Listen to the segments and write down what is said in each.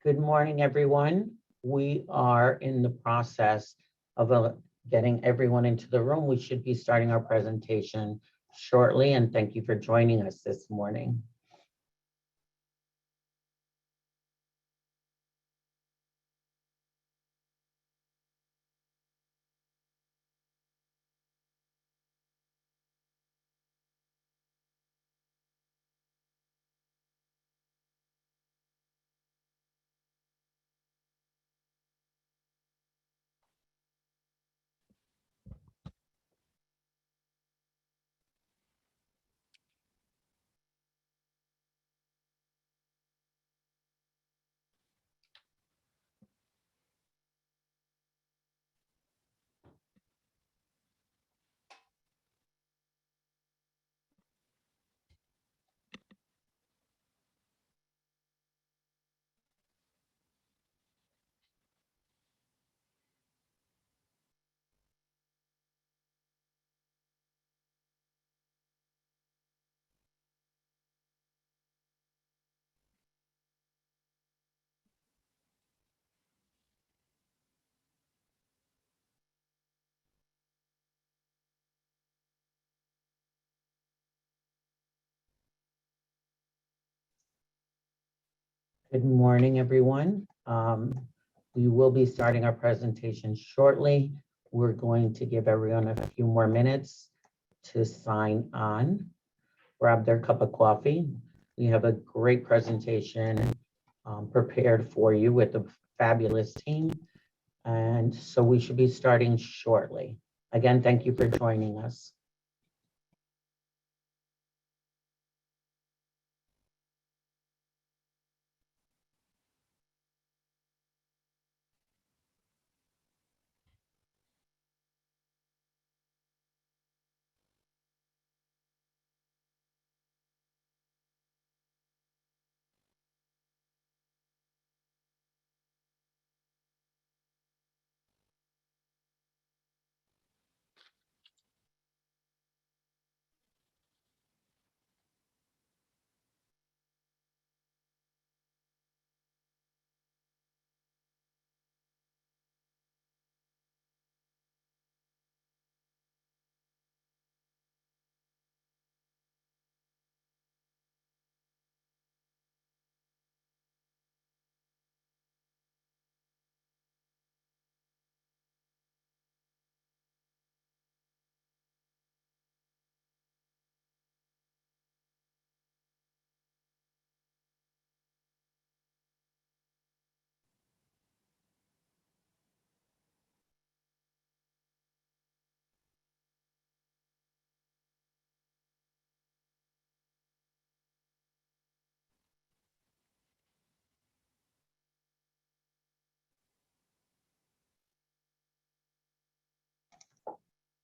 Good morning, everyone. We are in the process of getting everyone into the room. We should be starting our presentation shortly, and thank you for joining us this morning. Good morning, everyone. We will be starting our presentation shortly. We're going to give everyone a few more minutes to sign on, grab their cup of coffee. We have a great presentation prepared for you with a fabulous team. And so we should be starting shortly. Again, thank you for joining us.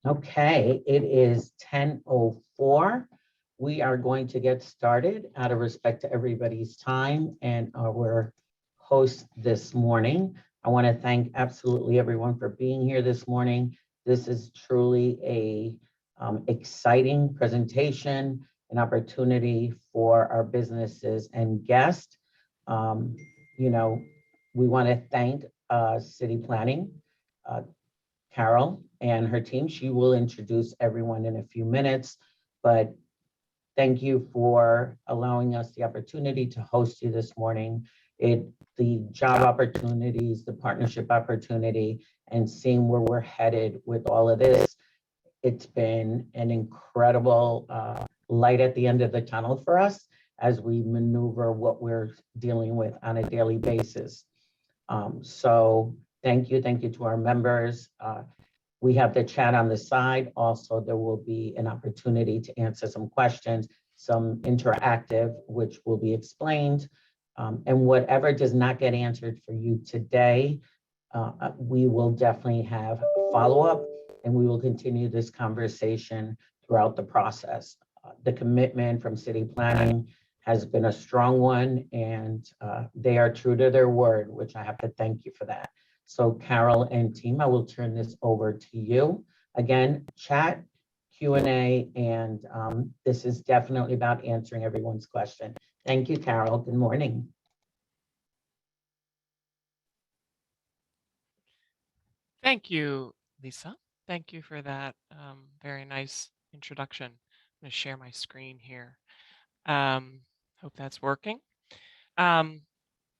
Okay, it is 10:04. We are going to get started out of respect to everybody's time and our host this morning. I want to thank absolutely everyone for being here this morning. This is truly a exciting presentation, an opportunity for our businesses and guests. Um, you know, we want to thank City Planning, Carol and her team. She will introduce everyone in a few minutes, but thank you for allowing us the opportunity to host you this morning. The job opportunities, the partnership opportunity, and seeing where we're headed with all of this, it's been an incredible light at the end of the tunnel for us as we maneuver what we're dealing with on a daily basis. So thank you to our members. We have the chat on the side. Also, there will be an opportunity to answer some questions, some interactive, which will be explained. And whatever does not get answered for you today, we will definitely have follow-up, and we will continue this conversation throughout the process. The commitment from City Planning has been a strong one, and they are true to their word, which I have to thank you for that. So Carol and team, I will turn this over to you. Again, chat, Q&A, and this is definitely about answering everyone's question. Thank you, Carol. Good morning. Thank you, Lisa. Thank you for that very nice introduction. I'm going to share my screen here. Um, Hope that's working. Um,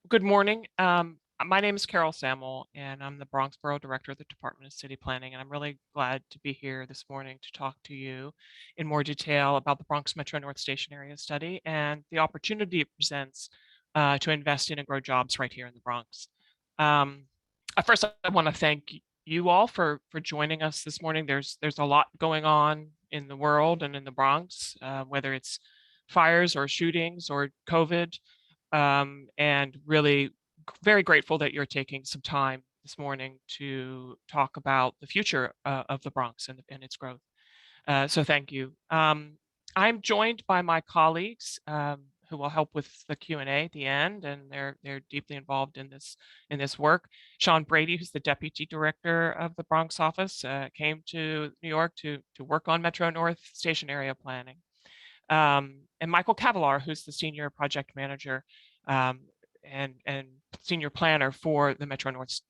Good morning. My name is Carol Samuel, and I'm the Bronx Borough Director of the Department of City Planning. And I'm really glad to be here this morning to talk to you in more detail about the Bronx Metro North Station Area Study and the opportunity it presents to invest in and grow jobs right here in the Bronx. Um, First, I want to thank you all for joining us this morning. There's a lot going on in the world and in the Bronx, whether it's fires or shootings or COVID, and really very grateful that you're taking some time this morning to talk about the future of the Bronx and its growth. So thank you. I'm joined by my colleagues who will help with the Q&A at the end, and they're deeply involved in this work. Sean Brady, who's the Deputy Director of the Bronx office, came to New York to work on Metro North Station area planning. And Michael Cavalar, who's the Senior Project Manager um, and Senior Planner for the Metro North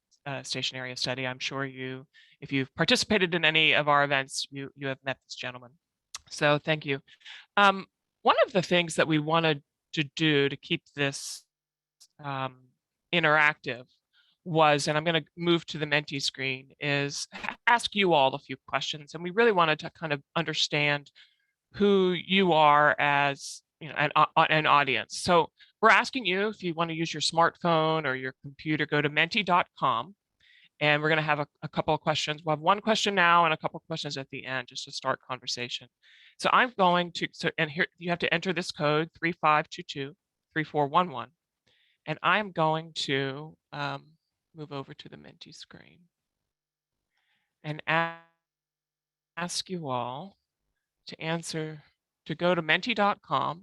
Station Area Study. I'm sure if you've participated in any of our events, you have met this gentleman. So thank you. One of the things that we wanted to do to keep this interactive was, and I'm going to move to the Menti screen, is ask you all a few questions. And we really wanted to kind of understand who you are as an audience. So we're asking you, if you want to use your smartphone or your computer, go to menti.com, and we're going to have a couple of questions. We'll have one question now and a couple of questions at the end just to start conversation. So I'm going to, and here you have to enter this code 3522-3411. And I'm going to move over to the Menti screen and ask you all to go to menti.com.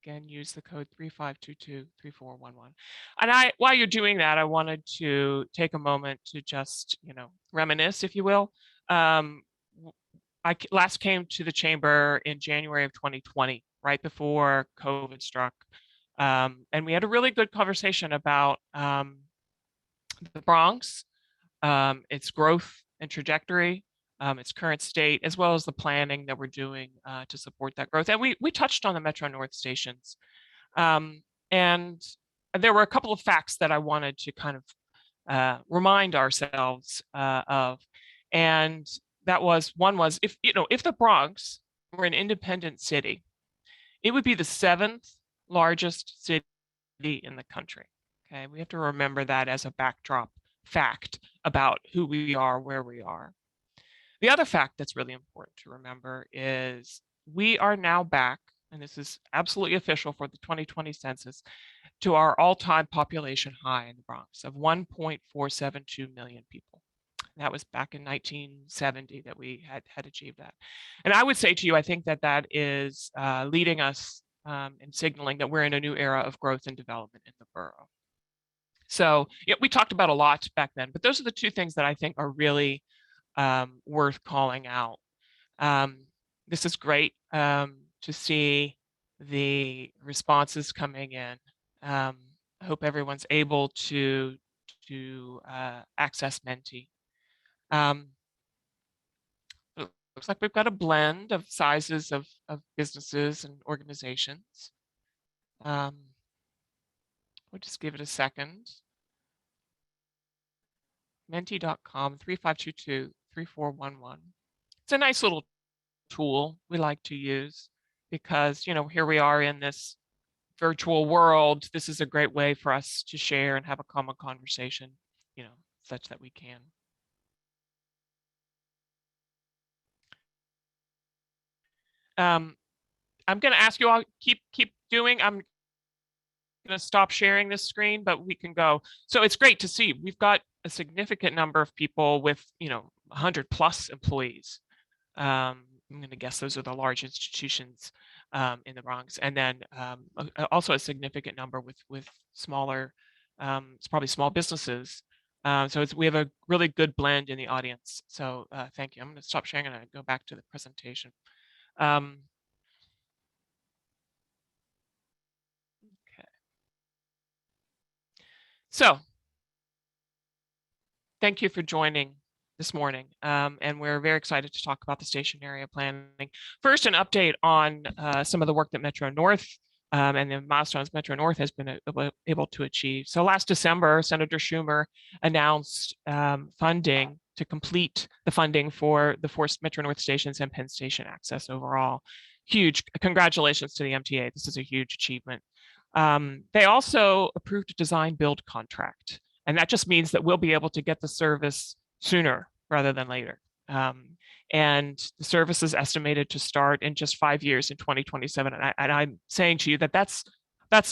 Again, use the code 3522-3411. And while you're doing that, I wanted to take a moment to just, reminisce, if you will. I last came to the chamber in January of 2020, right before COVID struck. And we had a really good conversation about the Bronx, its growth and trajectory, its current state, as well as the planning that we're doing to support that growth. And we touched on the Metro North stations. And there were a couple of facts that I wanted to kind of remind ourselves of. And one was, if the Bronx were an independent city, it would be the 7th largest city in the country. Okay, we have to remember that as a backdrop fact about who we are, where we are. The other fact that's really important to remember is we are now back, and this is absolutely official for the 2020 census, to our all-time population high in the Bronx of 1.472 million people. That was back in 1970 that we had achieved that. And I would say to you, I think that is leading us and signaling that we're in a new era of growth and development in the borough. So we talked about a lot back then, but those are the two things that I think are really worth calling out. This is great to see the responses coming in. I hope everyone's able to access Menti. Looks like we've got a blend of sizes of businesses and organizations. We'll just give it a second. Menti.com 3522-3411. It's a nice little tool we like to use because, here we are in this virtual world. This is a great way for us to share and have a common conversation, such that we can. I'm going to ask you all, keep doing. I'm going to stop sharing this screen, but we can go. So it's great to see. We've got a significant number of people with, 100 plus employees. I'm going to guess those are the large institutions in the Bronx, and then also a significant number with smaller, it's probably small businesses. So we have a really good blend in the audience. So thank you. I'm going to stop sharing and go back to the presentation. Okay. So Thank you for joining this morning. And we're very excited to talk about the station area planning. First, an update on some of the work that Metro North and the milestones Metro North has been able to achieve. So last December, Senator Schumer announced funding to complete the funding for the four Metro North stations and Penn Station access overall. Huge congratulations to the MTA. This is a huge achievement. They also approved a design build contract. And that just means that we'll be able to get the service sooner rather than later. And the service is estimated to start in just 5 years in 2027. And I'm saying to you that that's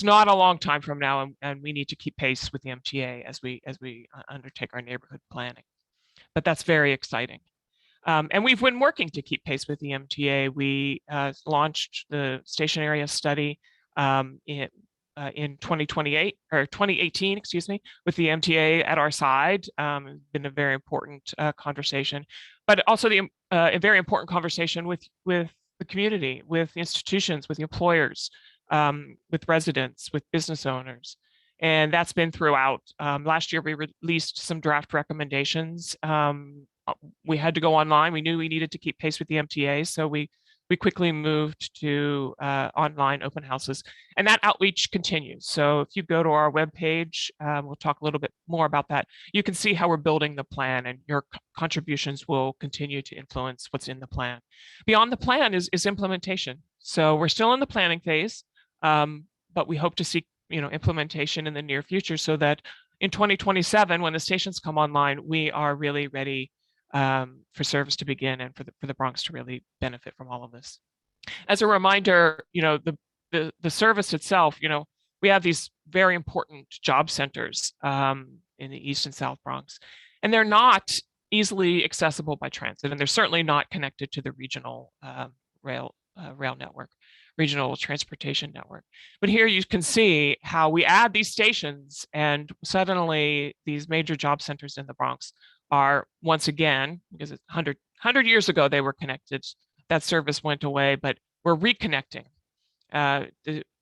not a long time from now, and we need to keep pace with the MTA as we undertake our neighborhood planning. But that's very exciting. And we've been working to keep pace with the MTA. We launched the station area study in 2018, excuse me, with the MTA at our side. Been a very important conversation, but also a very important conversation with the community, with the institutions, with the employers, with residents, with business owners. And that's been throughout. Last year, we released some draft recommendations. We had to go online. We knew we needed to keep pace with the MTA, so we quickly moved to online open houses, and that outreach continues. So if you go to our webpage, we'll talk a little bit more about that. You can see how we're building the plan, and your contributions will continue to influence what's in the plan. Beyond the plan is implementation. So we're still in the planning phase, but we hope to see implementation in the near future, so that in 2027, when the stations come online, we are really ready for service to begin and for the Bronx to really benefit from all of this. As a reminder, the service itself, we have these very important job centers in the East and South Bronx, and they're not easily accessible by transit, and they're certainly not connected to the regional rail network, regional transportation network. But here you can see how we add these stations, and suddenly these major job centers in the Bronx are once again, because it's 100 years ago they were connected, that service went away, but we're reconnecting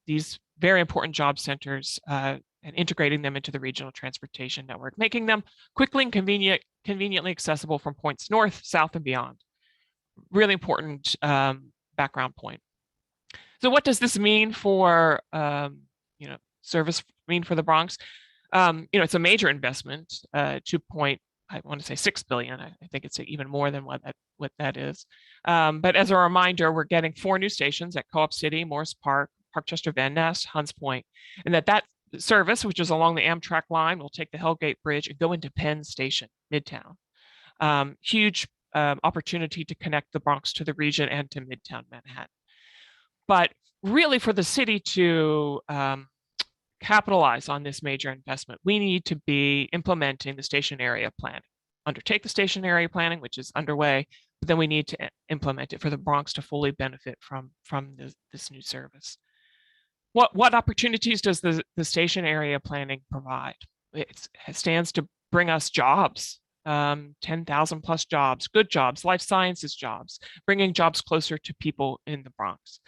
these very important job centers and integrating them into the regional transportation network, making them quickly and conveniently accessible from points north, south, and beyond. Really important background point. So what does this mean for service mean for the Bronx? It's a major investment, I want to say $6 billion. I think it's even more than what that is. But as a reminder, we're getting 4 new stations at Co-op City, Morris Park, Parkchester, Van Ness, Hunts Point, and that service, which is along the Amtrak line, will take the Hellgate Bridge and go into Penn Station, Midtown. Huge opportunity to connect the Bronx to the region and to Midtown Manhattan. But really, for the city to capitalize on this major investment, we need to be implementing the station area plan, undertake the station area planning, which is underway, but then we need to implement it for the Bronx to fully benefit from this new service. What opportunities does the station area planning provide? It stands to bring us jobs, 10,000 plus jobs, good jobs, life sciences jobs, bringing jobs closer to people in the Bronx.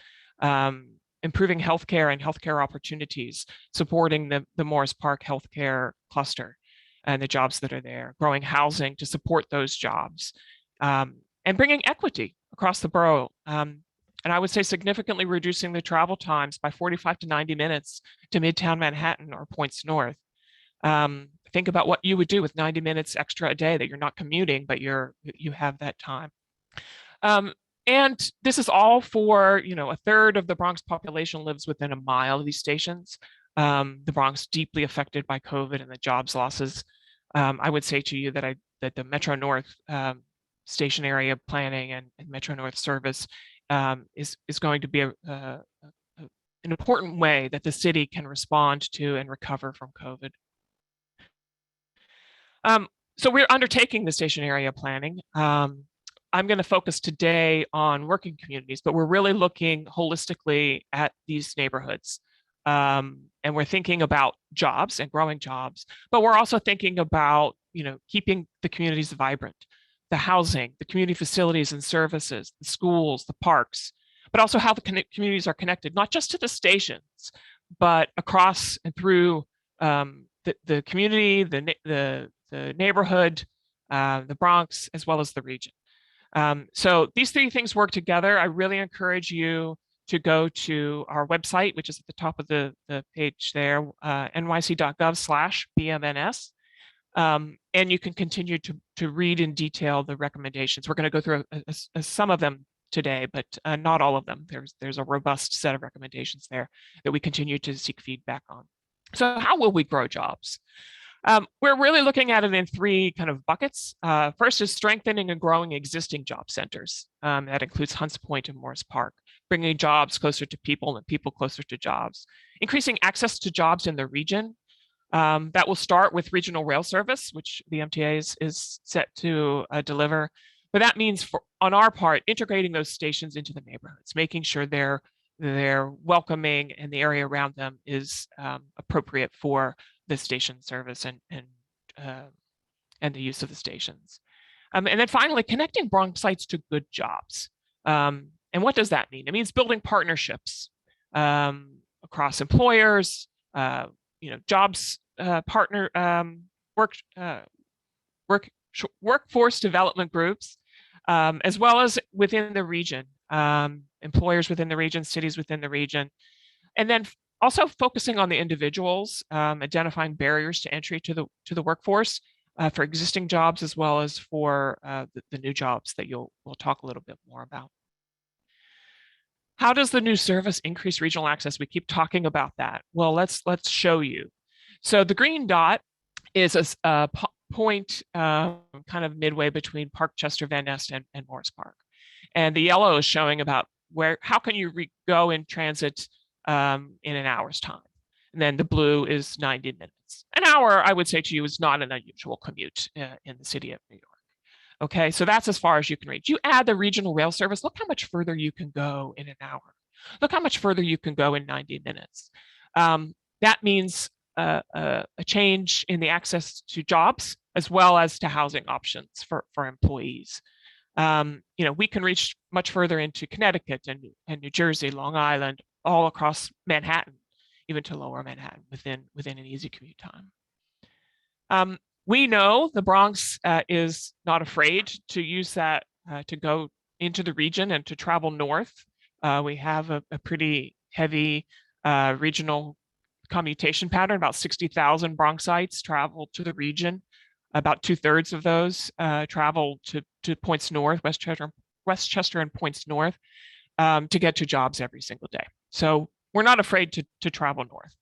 Improving healthcare and healthcare opportunities, supporting the Morris Park healthcare cluster and the jobs that are there, growing housing to support those jobs, and bringing equity across the borough. And I would say significantly reducing the travel times by 45 to 90 minutes to Midtown Manhattan or points north. Think about what you would do with 90 minutes extra a day that you're not commuting, but you have that time. And this is all for, a third of the Bronx population lives within a mile of these stations. The Bronx deeply affected by COVID and the jobs losses. I would say to you that the Metro North station area planning and Metro North service is going to be an important way that the city can respond to and recover from COVID. So we're undertaking the station area planning. I'm going to focus today on working communities, but we're really looking holistically at these neighborhoods. And we're thinking about jobs and growing jobs, but we're also thinking about, keeping the communities vibrant, the housing, the community facilities and services, the schools, the parks, but also how the communities are connected, not just to the stations, but across and through the community, the the neighborhood, the Bronx, as well as the region. So these three things work together. I really encourage you to go to our website, which is at the top of the page there, nyc.gov/BMNS. And you can continue to read in detail the recommendations. We're going to go through some of them today, but not all of them. There's a robust set of recommendations there that we continue to seek feedback on. So how will we grow jobs? We're really looking at it in three kind of buckets. First is strengthening and growing existing job centers. That includes Hunts Point and Morris Park, bringing jobs closer to people and people closer to jobs. Increasing access to jobs in the region. That will start with regional rail service, which the MTA is set to deliver. But that means, on our part, integrating those stations into the neighborhoods, making sure they're welcoming and the area around them is appropriate for the station service and the use of the stations. And then finally, connecting Bronxites to good jobs. And what does that mean? It means building partnerships across employers, jobs, workforce development groups, as well as within the region, employers within the region, cities within the region, and then also focusing on the individuals, identifying barriers to entry to the workforce for existing jobs, as well as for the new jobs that we'll talk a little bit more about. How does the new service increase regional access? We keep talking about that. Well, let's show you. So the green dot is a point kind of midway between Parkchester, Van Nest, and Morris Park. And the yellow is showing about how can you go in transit in an hour's time. And then the blue is 90 minutes. An hour, I would say to you, is not an unusual commute in the city of New York. Okay, so that's as far as you can reach. You add the regional rail service, look how much further you can go in an hour. Look how much further you can go in 90 minutes. That means a change in the access to jobs, as well as to housing options for employees. We can reach much further into Connecticut and New Jersey, Long Island, all across Manhattan, even to lower Manhattan within an easy commute time. We know the Bronx is not afraid to use that to go into the region and to travel north. We have a pretty heavy regional commutation pattern. About 60,000 Bronxites travel to the region. About 2/3 of those travel to points north, Westchester and points north, to get to jobs every single day. So we're not afraid to travel north.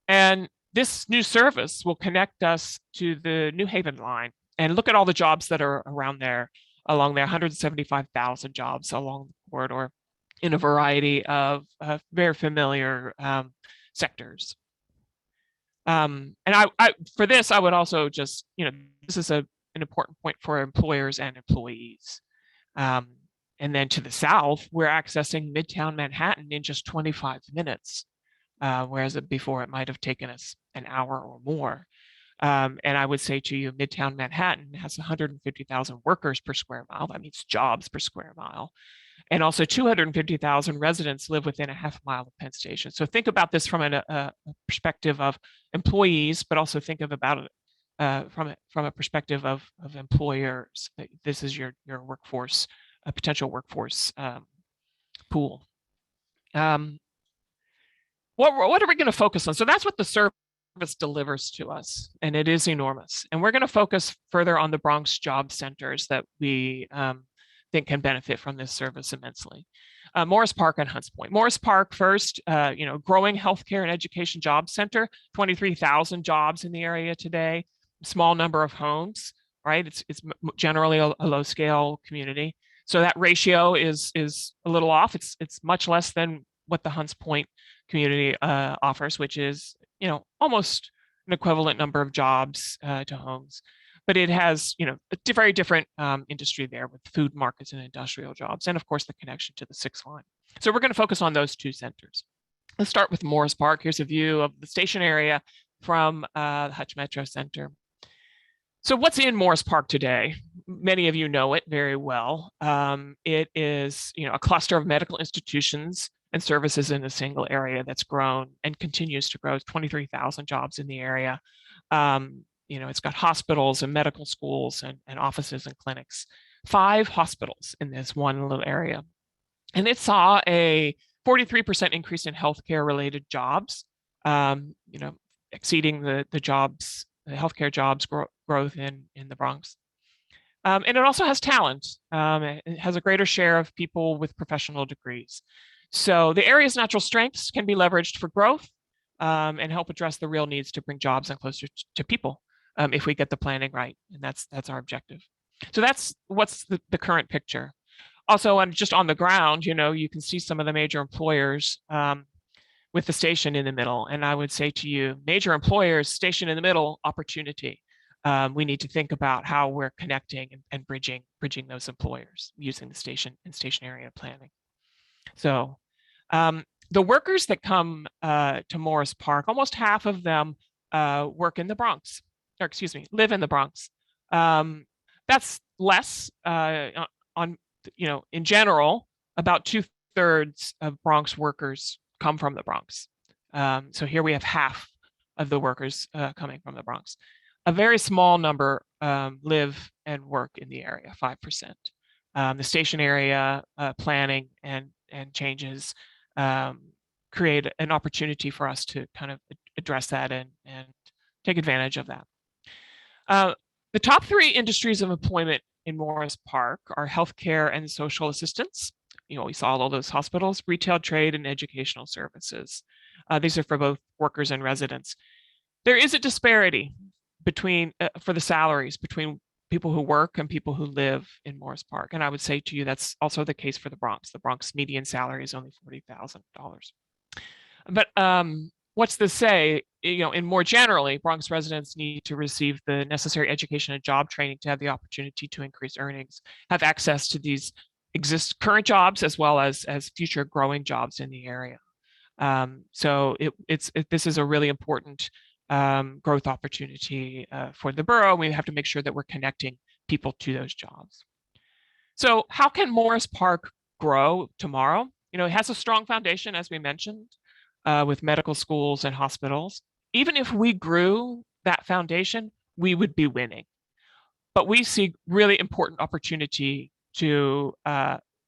And this new service will connect us to the New Haven line. And look at all the jobs that are around there, along there, 175,000 jobs along the corridor in a variety of very familiar sectors. And for this, I would also just, this is an important point for employers and employees. And then to the south, we're accessing Midtown Manhattan in just 25 minutes, whereas before it might have taken us an hour or more. And I would say to you, Midtown Manhattan has 150,000 workers per square mile. That means jobs per square mile. And also 250,000 residents live within a half mile of Penn Station. So think about this from a perspective of employees, but also think about it from a perspective of employers. This is your workforce, a potential workforce pool. What are we going to focus on? So that's what the service delivers to us, and it is enormous. And we're going to focus further on the Bronx job centers that we think can benefit from this service immensely. Morris Park and Hunts Point. Morris Park first, growing healthcare and education job center, 23,000 jobs in the area today, small number of homes, right? It's generally a low scale community. So that ratio is a little off. It's much less than what the Hunts Point community offers, which is, almost an equivalent number of jobs to homes. But it has, a very different industry there with food markets and industrial jobs, and of course the connection to the 6th line. So we're going to focus on those two centers. Let's start with Morris Park. Here's a view of the station area from the Hutch Metro Center. So what's in Morris Park today? Many of you know it very well. It is, a cluster of medical institutions and services in a single area that's grown and continues to grow. 23,000 jobs in the area. It's got hospitals and medical schools and offices and clinics. 5 hospitals in this one little area. And it saw a 43% increase in healthcare related jobs, exceeding the healthcare jobs growth in the Bronx. And it also has talent. It has a greater share of people with professional degrees. So the area's natural strengths can be leveraged for growth and help address the real needs to bring jobs and closer to people if we get the planning right. And that's our objective. So that's what's the current picture. Also, just on the ground, you can see some of the major employers with the station in the middle. And I would say to you, major employers, station in the middle, opportunity. We need to think about how we're connecting and bridging those employers using the station and station area planning. So the workers that come to Morris Park, almost half of them work in the Bronx, or excuse me, live in the Bronx. That's less in general, about 2/3 of Bronx workers come from the Bronx. So here we have half of the workers coming from the Bronx. A very small number live and work in the area, 5%. The station area planning and changes create an opportunity for us to kind of address that and take advantage of that. The top 3 industries of employment in Morris Park are healthcare and social assistance. We saw all those hospitals, retail, trade, and educational services. These are for both workers and residents. There is a disparity between for the salaries between people who work and people who live in Morris Park. And I would say to you, that's also the case for the Bronx. The Bronx median salary is only $40,000. But what's this say? In more generally, Bronx residents need to receive the necessary education and job training to have the opportunity to increase earnings, have access to these current jobs as well as future growing jobs in the area. So this is a really important growth opportunity for the borough. We have to make sure that we're connecting people to those jobs. So how can Morris Park grow tomorrow? It has a strong foundation, as we mentioned, with medical schools and hospitals. Even if we grew that foundation, we would be winning. But we see really important opportunity to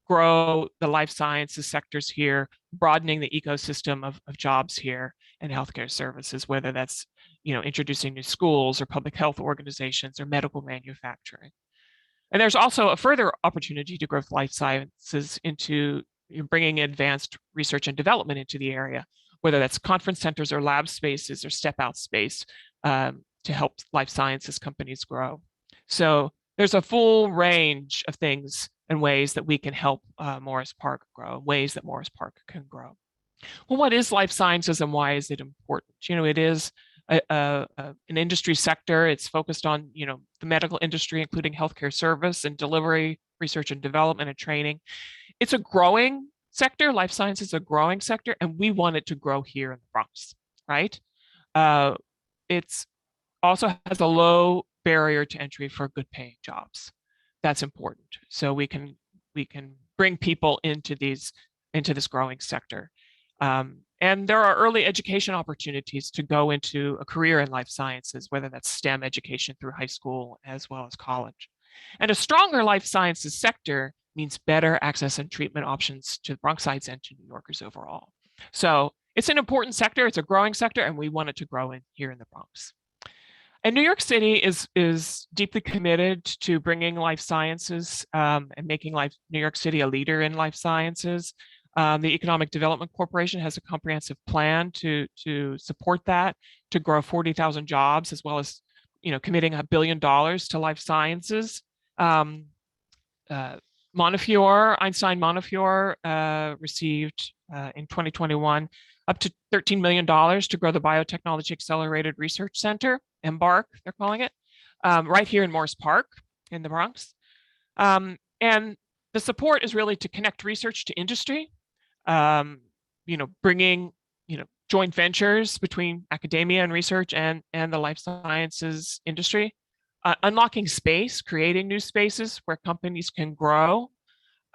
grow the life sciences sectors here, broadening the ecosystem of jobs here and healthcare services, whether that's introducing new schools or public health organizations or medical manufacturing. And there's also a further opportunity to grow life sciences into bringing advanced research and development into the area, whether that's conference centers or lab spaces or step out space to help life sciences companies grow. So there's a full range of things and ways that we can help Morris Park grow, ways that Morris Park can grow. Well, what is life sciences and why is it important? It is an industry sector. It's focused on, the medical industry, including healthcare service and delivery, research and development and training. It's a growing sector. Life science is a growing sector, and we want it to grow here in the Bronx, right? It's also has a low barrier to entry for good paying jobs. That's important. So we can bring people into this growing sector. And there are early education opportunities to go into a career in life sciences, whether that's STEM education through high school as well as college. And a stronger life sciences sector means better access and treatment options to Bronxites and to New Yorkers overall. So it's an important sector, it's a growing sector, and we want it to grow here in the Bronx. And New York City is deeply committed to bringing life sciences and making New York City a leader in life sciences. The Economic Development Corporation has a comprehensive plan to support that, to grow 40,000 jobs, as well as committing $1 billion to life sciences. Einstein Montefiore received in 2021 up to $13 million to grow the Biotechnology Accelerated Research Center, EMBARC, they're calling it, right here in Morris Park in the Bronx. And the support is really to connect research to industry, bringing joint ventures between academia and research and the life sciences industry, unlocking space, creating new spaces where companies can grow,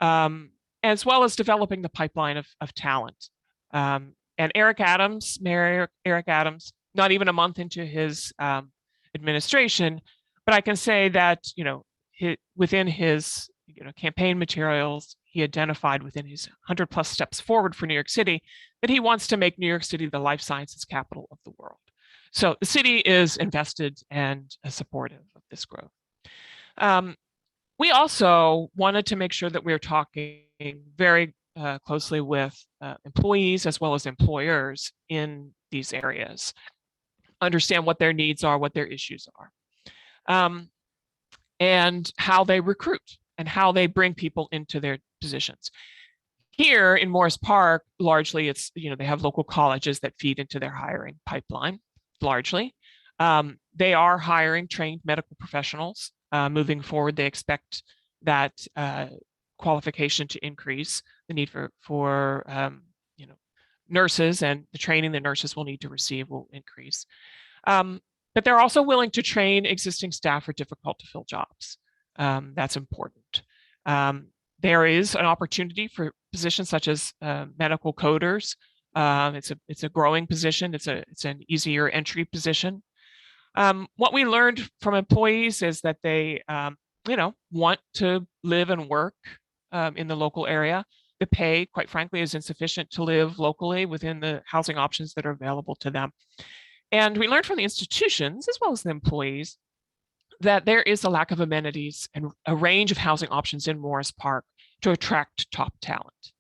as well as developing the pipeline of talent. And Mayor Eric Adams, not even a month into his administration. But I can say that, within his campaign materials, he identified within his 100+ steps forward for New York City that he wants to make New York City the life sciences capital of the world. So the city is invested and supportive of this growth. We also wanted to make sure that we were talking very closely with employees as well as employers in these areas, understand what their needs are, what their issues are, and how they recruit and how they bring people into their positions. Here in Morris Park, largely it's, they have local colleges that feed into their hiring pipeline, largely. They are hiring trained medical professionals. Moving forward, they expect that qualification to increase, the need for nurses, and the training the nurses will need to receive will increase. But they're also willing to train existing staff for difficult to fill jobs. That's important. There is an opportunity for positions such as medical coders. It's a growing position. It's an easier entry position. What we learned from employees is that they, want to live and work in the local area. The pay, quite frankly, is insufficient to live locally within the housing options that are available to them. And we learned from the institutions, as well as the employees, that there is a lack of amenities and a range of housing options in Morris Park to attract top talent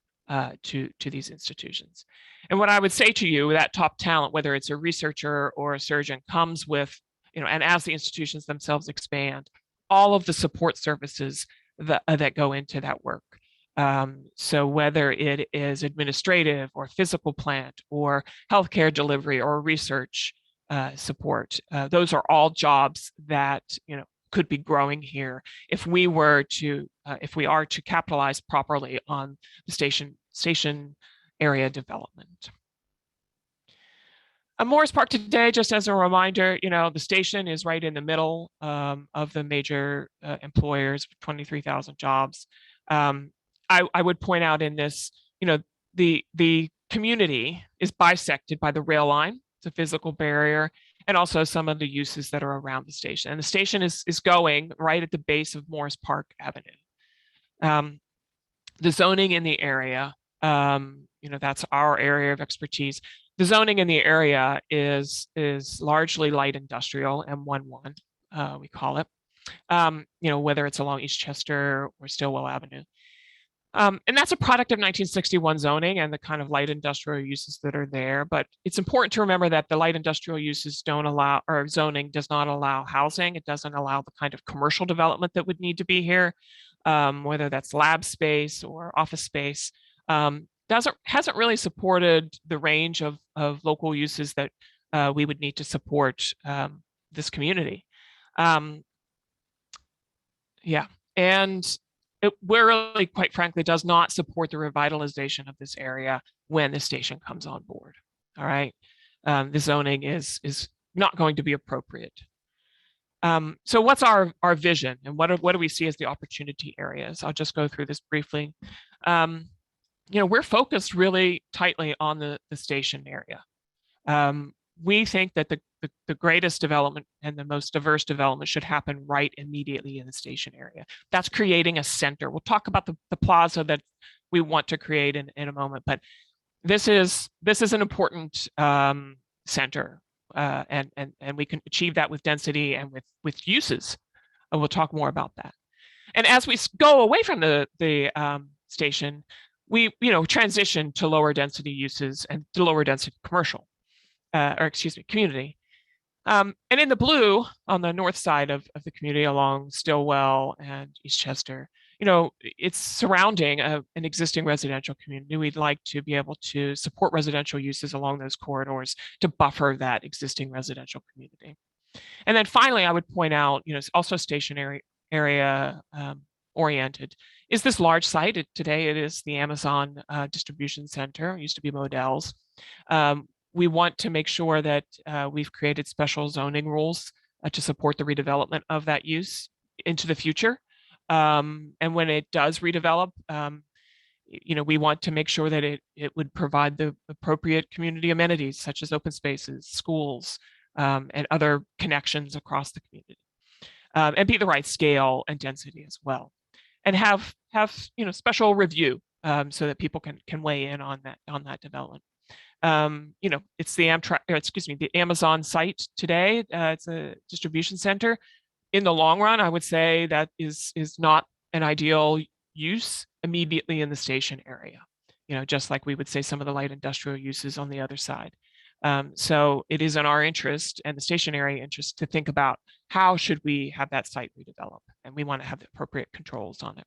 to these institutions. And what I would say to you, that top talent, whether it's a researcher or a surgeon, comes with, and as the institutions themselves expand, all of the support services that go into that work. So whether it is administrative or physical plant or healthcare delivery or research support, those are all jobs that could be growing here if we are to capitalize properly on the station area development. Morris Park today, just as a reminder, the station is right in the middle of the major employers, 23,000 jobs. I would point out in this, the community is bisected by the rail line. It's a physical barrier, and also some of the uses that are around the station. And the station is going right at the base of Morris Park Avenue. The zoning in the area, that's our area of expertise. The zoning in the area is largely light industrial, M11, we call it, whether it's along Eastchester or Stillwell Avenue. And that's a product of 1961 zoning and the kind of light industrial uses that are there. But it's important to remember that the light industrial uses don't allow, or zoning does not allow housing. It doesn't allow the kind of commercial development that would need to be here, whether that's lab space or office space. Hasn't really supported the range of local uses that we would need to support this community. And it really, quite frankly, does not support the revitalization of this area when the station comes on board. All right, the zoning is not going to be appropriate. So what's our vision, and what do we see as the opportunity areas? I'll just go through this briefly. We're focused really tightly on the station area. We think that the greatest development and the most diverse development should happen right immediately in the station area. That's creating a center. We'll talk about the plaza that we want to create in a moment, but this is an important center, and we can achieve that with density and with uses. And we'll talk more about that. And as we go away from the station, we transition to lower density uses and to lower density commercial, community. And in the blue on the north side of the community along Stillwell and Eastchester, it's surrounding an existing residential community. We'd like to be able to support residential uses along those corridors to buffer that existing residential community. And then finally, I would point out, it's also stationary area oriented, is this large site. Today it is the Amazon distribution center. It used to be Modell's. We want to make sure that we've created special zoning rules to support the redevelopment of that use into the future. And when it does redevelop, we want to make sure that it would provide the appropriate community amenities such as open spaces, schools, and other connections across the community, and be the right scale and density as well, and have special review so that people can weigh in on that development. It's the Amtrak, the Amazon site today. It's a distribution center. In the long run, I would say that is not an ideal use immediately in the station area. Just like we would say some of the light industrial uses on the other side. So it is in our interest and the station area interest to think about how should we have that site redevelop, and we want to have the appropriate controls on it.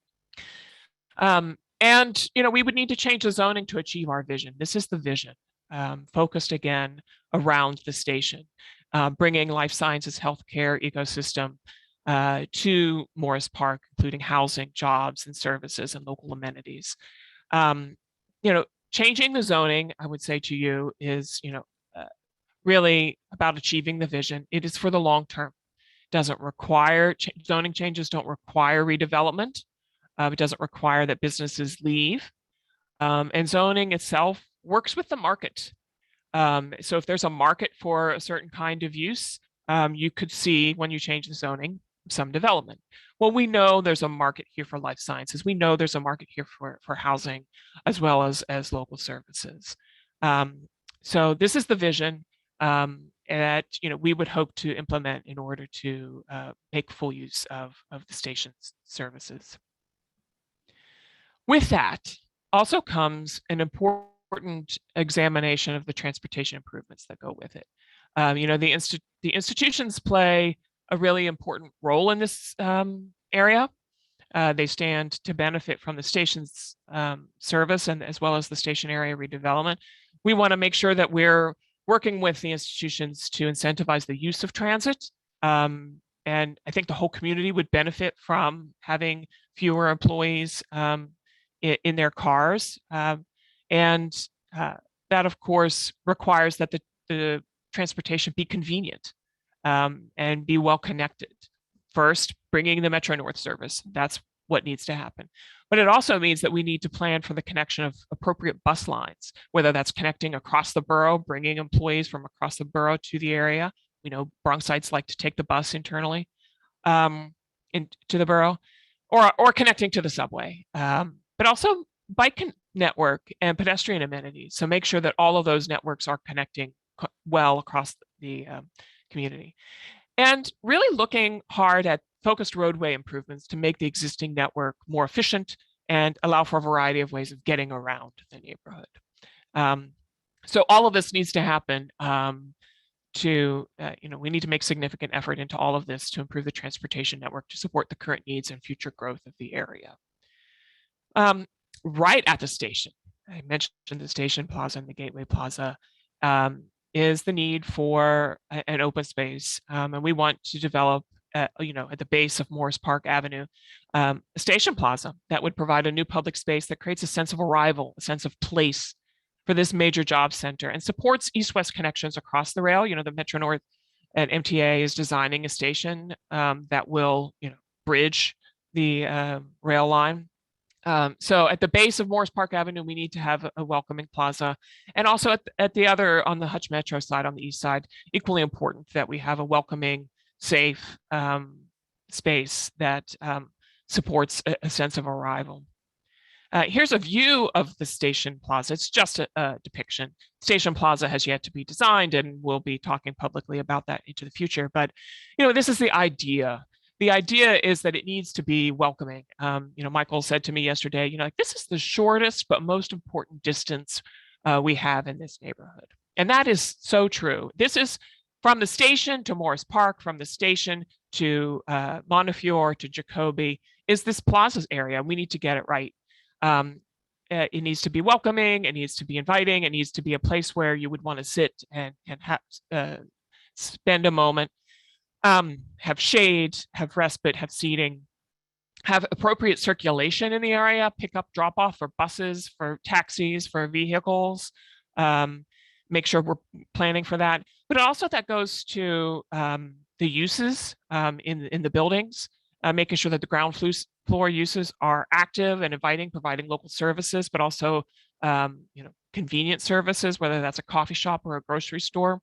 And we would need to change the zoning to achieve our vision. This is the vision, focused again around the station, bringing life sciences, healthcare ecosystem to Morris Park, including housing, jobs, and services, and local amenities. Changing the zoning, I would say to you, is really about achieving the vision. It is for the long term. Doesn't require zoning changes. Don't require redevelopment. It doesn't require that businesses leave. And zoning itself works with the market. So if there's a market for a certain kind of use, you could see when you change the zoning, some development. Well, we know there's a market here for life sciences. We know there's a market here for housing, as well as local services. So this is the vision that we would hope to implement in order to make full use of the station's services. With that also comes an important examination of the transportation improvements that go with it. The institutions play a really important role in this area. They stand to benefit from the station's service and as well as the station area redevelopment. We want to make sure that we're working with the institutions to incentivize the use of transit. And I think the whole community would benefit from having fewer employees in their cars. And that, of course, requires that the transportation be convenient and be well connected. First, bringing the Metro North service. That's what needs to happen. But it also means that we need to plan for the connection of appropriate bus lines, whether that's connecting across the borough, bringing employees from across the borough to the area. We know Bronxites like to take the bus internally into the borough, or connecting to the subway, but also bike network and pedestrian amenities. So make sure that all of those networks are connecting well across the community. And really looking hard at focused roadway improvements to make the existing network more efficient and allow for a variety of ways of getting around the neighborhood. So all of this needs to happen we need to make significant effort into all of this to improve the transportation network to support the current needs and future growth of the area. Right at the station, I mentioned the station plaza and the Gateway Plaza, is the need for an open space. And we want to develop, at the base of Morris Park Avenue, a station plaza that would provide a new public space that creates a sense of arrival, a sense of place for this major job center and supports east-west connections across the rail. The Metro North and MTA is designing a station that will, bridge the rail line. So at the base of Morris Park Avenue, we need to have a welcoming plaza. And also at the other, on the Hutch Metro side, on the east side, equally important that we have a welcoming, safe space that supports a sense of arrival. Here's a view of the station plaza. It's just a depiction. Station plaza has yet to be designed, and we'll be talking publicly about that into the future. But, this is the idea. The idea is that it needs to be welcoming. Michael said to me yesterday, this is the shortest but most important distance we have in this neighborhood. And that is so true. This is from the station to Morris Park, from the station to Montefiore to Jacoby, is this plaza area. We need to get it right. It needs to be welcoming. It needs to be inviting. It needs to be a place where you would want to sit and spend a moment. Have shade, have respite, have seating, have appropriate circulation in the area, pick up, drop off for buses, for taxis, for vehicles. Make sure we're planning for that. But also that goes to the uses in the buildings, making sure that the ground floor uses are active and inviting, providing local services, but also convenient services, whether that's a coffee shop or a grocery store.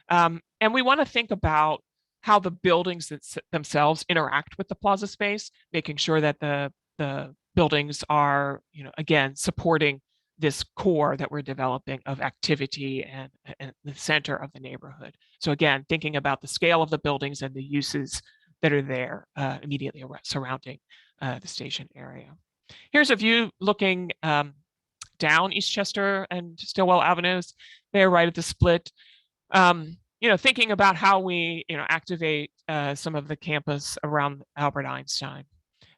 And we want to think about how the buildings themselves interact with the plaza space, making sure that the buildings are, again, supporting this core that we're developing of activity and the center of the neighborhood. So again, thinking about the scale of the buildings and the uses that are there immediately surrounding the station area. Here's a view looking down Eastchester and Stillwell Avenues. They're right at the split. Thinking about how we, activate some of the campus around Albert Einstein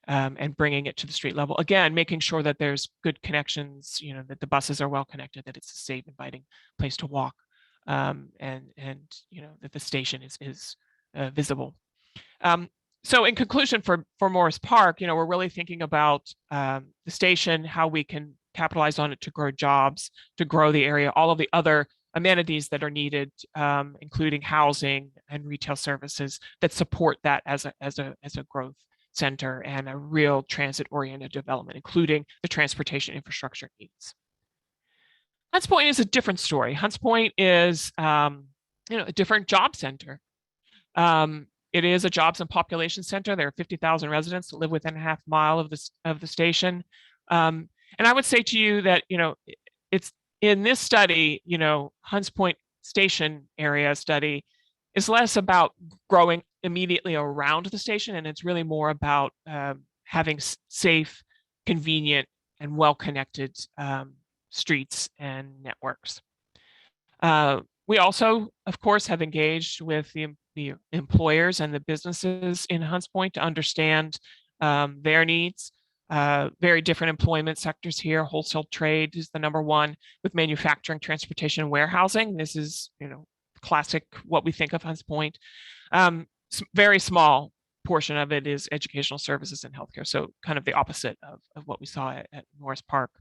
and bringing it to the street level. Again, making sure that there's good connections, that the buses are well connected, that it's a safe, inviting place to walk, and that the station is visible. So in conclusion, for Morris Park, we're really thinking about the station, how we can capitalize on it to grow jobs, to grow the area, all of the other amenities that are needed, including housing and retail services that support that as a growth center and a real transit-oriented development, including the transportation infrastructure needs. Hunts Point is a different story. Hunts Point is a different job center. It is a jobs and population center. There are 50,000 residents that live within a half mile of the station. And I would say to you that, it's in this study, Hunts Point Station area study is less about growing immediately around the station, and it's really more about having safe, convenient, and well-connected streets and networks. We also, of course, have engaged with the employers and the businesses in Hunts Point to understand their needs. Very different employment sectors here. Wholesale trade is the number one, with manufacturing, transportation, and warehousing. This is, classic what we think of Hunts Point. Very small portion of it is educational services and healthcare. So kind of the opposite of what we saw at Morris Park.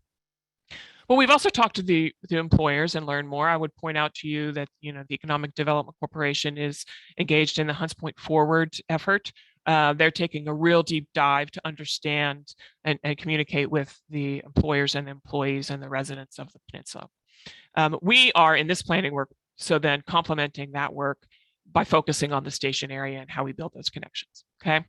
But we've also talked to the employers and learned more. I would point out to you that, the Economic Development Corporation is engaged in the Hunts Point Forward effort. They're taking a real deep dive to understand and communicate with the employers and employees and the residents of the peninsula. We are in this planning work, so then complementing that work by focusing on the station area and how we build those connections. Okay.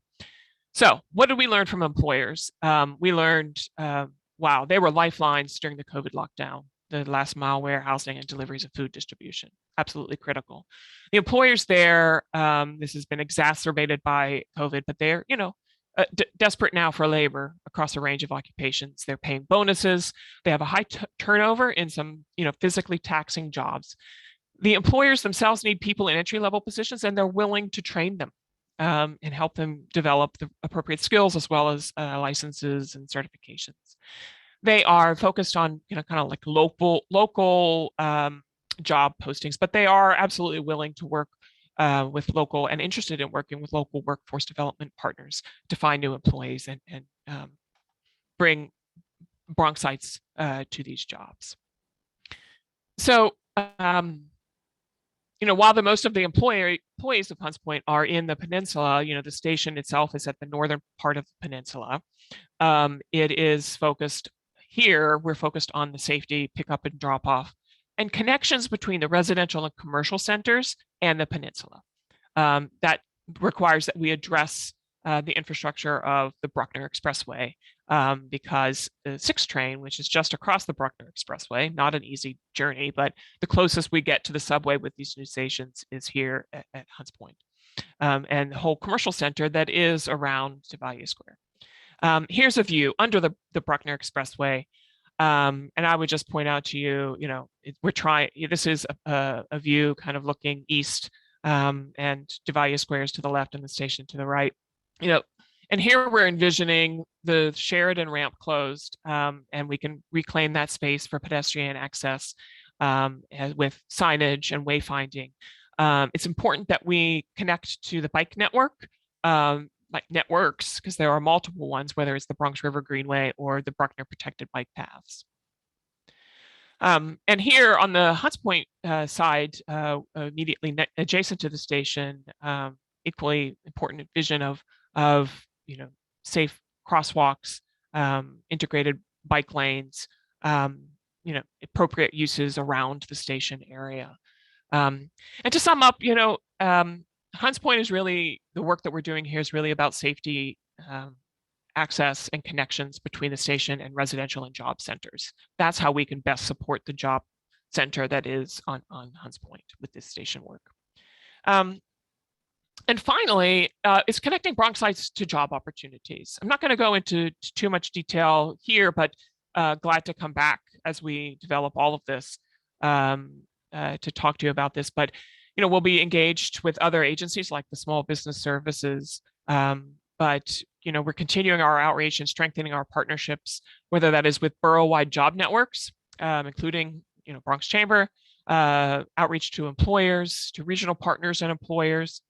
So what did we learn from employers? We learned, wow, they were lifelines during the COVID lockdown, the last mile warehousing and deliveries of food distribution, absolutely critical. The employers there, this has been exacerbated by COVID, but they're, desperate now for labor across a range of occupations. They're paying bonuses. They have a high turnover in some, physically taxing jobs. The employers themselves need people in entry-level positions, and they're willing to train them and help them develop the appropriate skills as well as licenses and certifications. They are focused on, kind of like local job postings, but they are absolutely willing to work with local and interested in working with local workforce development partners to find new employees and bring Bronxites to these jobs. So, while the most of the employees of Hunts Point are in the peninsula, the station itself is at the northern part of the peninsula. It is focused here, we're focused on the safety, pickup and drop off, and connections between the residential and commercial centers and the peninsula. That requires that we address the infrastructure of the Bruckner Expressway, because the 6 train, which is just across the Bruckner Expressway, not an easy journey, but the closest we get to the subway with these new stations is here at Hunts Point, and the whole commercial center that is around Chevalier Square. Here's a view under the Bruckner Expressway. And I would just point out to you, this is a view kind of looking east, and Chevalier Square is to the left and the station to the right. And here we're envisioning the Sheridan ramp closed, and we can reclaim that space for pedestrian access with signage and wayfinding. It's important that we connect to the bike network, like networks, because there are multiple ones, whether it's the Bronx River Greenway or the Bruckner protected bike paths. And here on the Hunts Point side, immediately adjacent to the station, equally important vision of safe crosswalks, integrated bike lanes, appropriate uses around the station area. And to sum up, Hunts Point is really, the work that we're doing here is really about safety, access and connections between the station and residential and job centers. That's how we can best support the job center that is on Hunts Point with this station work. And finally, is connecting Bronxites to job opportunities. I'm not going to go into too much detail here, but glad to come back as we develop all of this to talk to you about this. But we'll be engaged with other agencies like the Small Business Services. But we're continuing our outreach and strengthening our partnerships, whether that is with borough-wide job networks, including Bronx Chamber, outreach to employers, to regional partners and employers.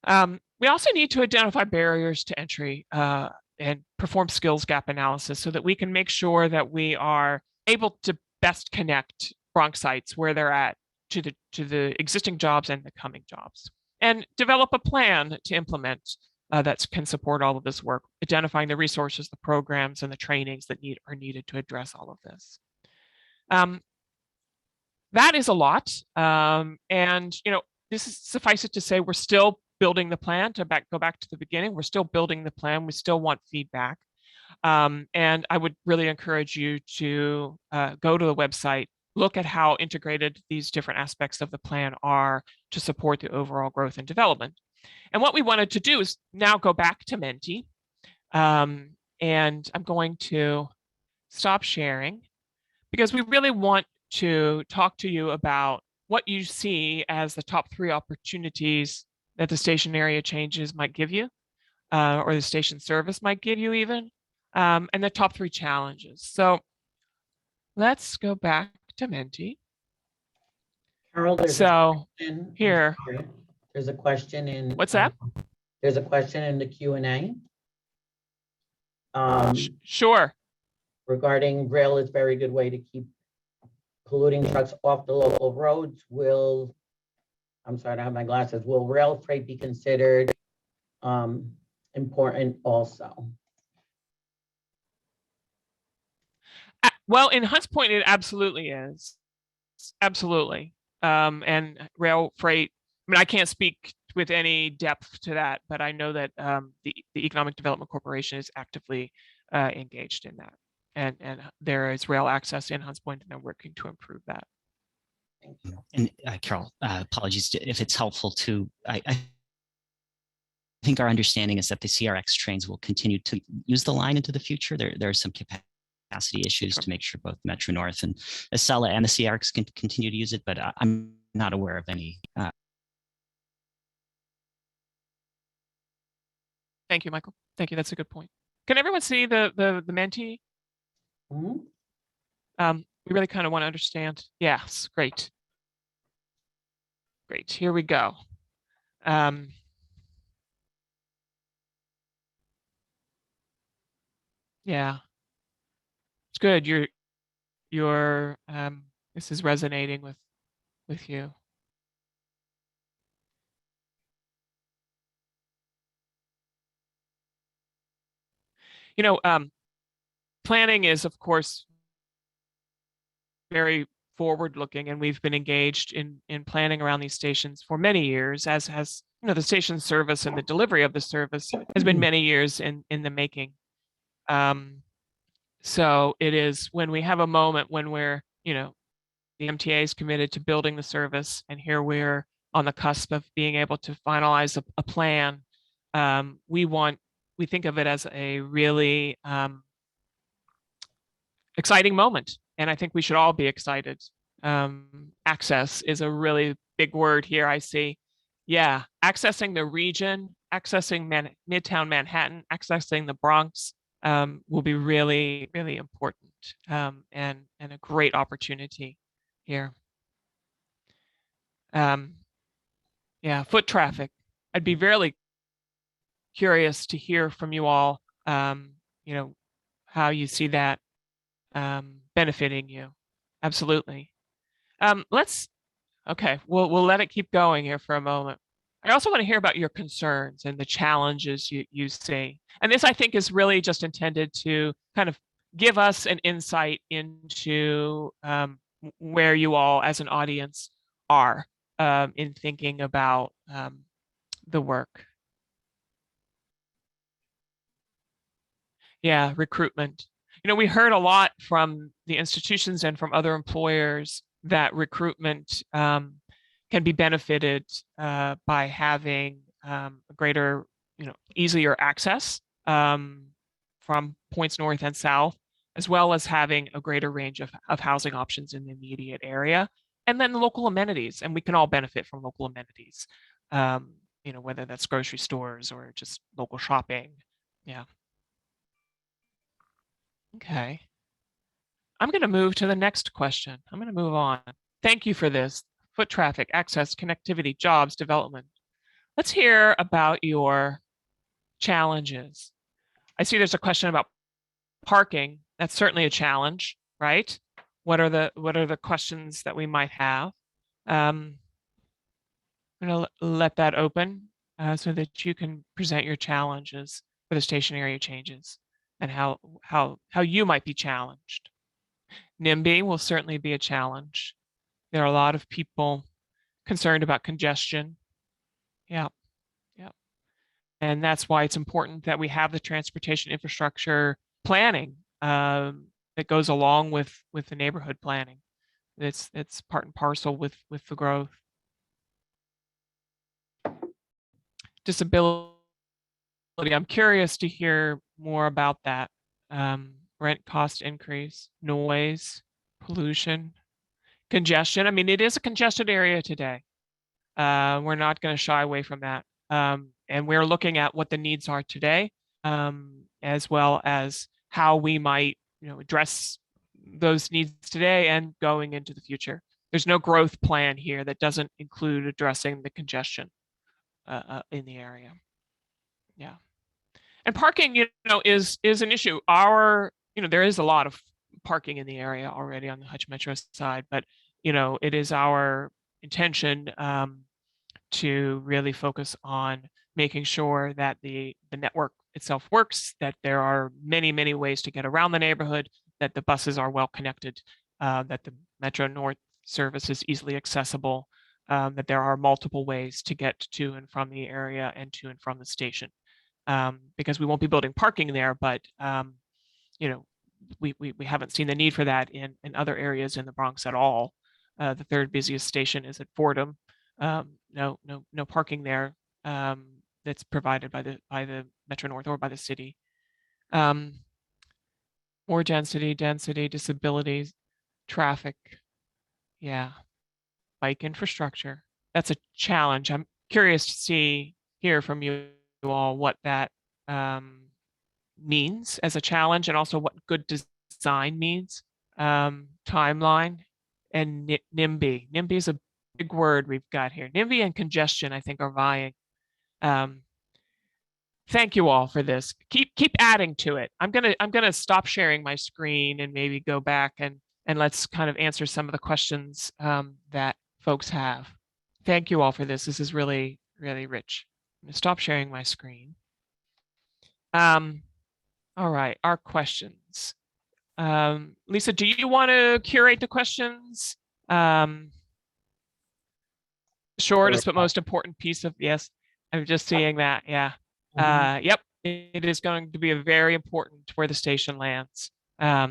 We also need to identify barriers to entry and perform skills gap analysis so that we can make sure that we are able to best connect Bronxites where they're at to the existing jobs and the coming jobs, and develop a plan to implement that can support all of this work, identifying the resources, the programs, and the trainings that are needed to address all of this. That is a lot, and this is, suffice it to say, we're still building the plan. To go back to the beginning, we're still building the plan. We still want feedback, and I would really encourage you to go to the website, look at how integrated these different aspects of the plan are to support the overall growth and development. And what we wanted to do is now go back to Menti, and I'm going to stop sharing because we really want to talk to you about what you see as the top 3 opportunities that the station area changes might give you, or the station service might give you even, and the top 3 challenges. So let's go back to Menti. Carol, there's so a question. here. There's a question in. What's that? There's a question in the Q&A. Sure. Regarding rail is a very good way to keep polluting trucks off the local roads. I'm sorry, I don't have my glasses. Will rail freight be considered important also? Well, in Hunts Point, it absolutely is. Absolutely. And rail freight, I mean, I can't speak with any depth to that, but I know that the Economic Development Corporation is actively engaged in that. And there is rail access in Hunts Point, and they're working to improve that. Thank you. And Carol, apologies if it's helpful to, I think our understanding is that the CRX trains will continue to use the line into the future. There are some capacity issues to make sure both Metro North and Acela and the CRX can continue to use it, but I'm not aware of any. Thank you, Michael. Thank you. That's a good point. Can everyone see the Menti? Mm-hmm. We really kind of want to understand. Yes, great. Great. Here we go. Yeah, it's good. You're this is resonating with you. Planning is, of course, very forward-looking, and we've been engaged in planning around these stations for many years, as has the station service and the delivery of the service has been many years in the making. So it is when we have a moment when we're, the MTA is committed to building the service, and here we're on the cusp of being able to finalize a plan. We think of it as a really exciting moment, and I think we should all be excited. Access is a really big word here, I see. Yeah, accessing the region, accessing Midtown Manhattan, accessing the Bronx will be really, really important, and a great opportunity here. Yeah, foot traffic. I'd be very curious to hear from you all, how you see that benefiting you. Absolutely. Okay, we'll let it keep going here for a moment. I also want to hear about your concerns and the challenges you see. And this, I think, is really just intended to kind of give us an insight into where you all as an audience are. in thinking about the work. Yeah, recruitment. We heard a lot from the institutions and from other employers that recruitment can be benefited by having a greater, easier access from points north and south, as well as having a greater range of housing options in the immediate area. And then the local amenities, and we can all benefit from local amenities, whether that's grocery stores or just local shopping. Yeah. Okay. I'm going to move to the next question. I'm going to move on. Thank you for this. Foot traffic, access, connectivity, jobs, development. Let's hear about your challenges. I see there's a question about parking. That's certainly a challenge, right? What are the questions that we might have? I'm going to let that open so that you can present your challenges for the station area changes and how you might be challenged. NIMBY will certainly be a challenge. There are a lot of people concerned about congestion. Yeah. And that's why it's important that we have the transportation infrastructure planning that goes along with the neighborhood planning. It's part and parcel with the growth. Disability. I'm curious to hear more about that. Rent cost increase, noise, pollution, congestion. I mean, it is a congested area today. We're not going to shy away from that. And we're looking at what the needs are today, as well as how we might, address those needs today and going into the future. There's no growth plan here that doesn't include addressing the congestion in the area. Yeah. And parking, is an issue. There is a lot of parking in the area already on the Hutch Metro side, but it is our intention to really focus on making sure that the network itself works, that there are many, many ways to get around the neighborhood, that the buses are well connected, that the Metro North service is easily accessible, that there are multiple ways to get to and from the area and to and from the station. Because we won't be building parking there, but we haven't seen the need for that in other areas in the Bronx at all. The third busiest station is at Fordham. No parking there that's provided by the Metro North or by the city. More density, disabilities, traffic. Yeah, bike infrastructure. That's a challenge. I'm curious to hear from you all what that means as a challenge, and also what good design means. Timeline and NIMBY. NIMBY is a big word we've got here. NIMBY and congestion, I think, are vying. Thank you all for this. Keep adding to it. I'm gonna stop sharing my screen and maybe go back and let's kind of answer some of the questions that folks have. Thank you all for this. This is really, really rich. I'm gonna stop sharing my screen. All right, our questions. Lisa, do you want to curate the questions? Shortest but most important piece of, yes, I'm just seeing that. Yeah. Yep, it is going to be a very important where the station lands. Yeah,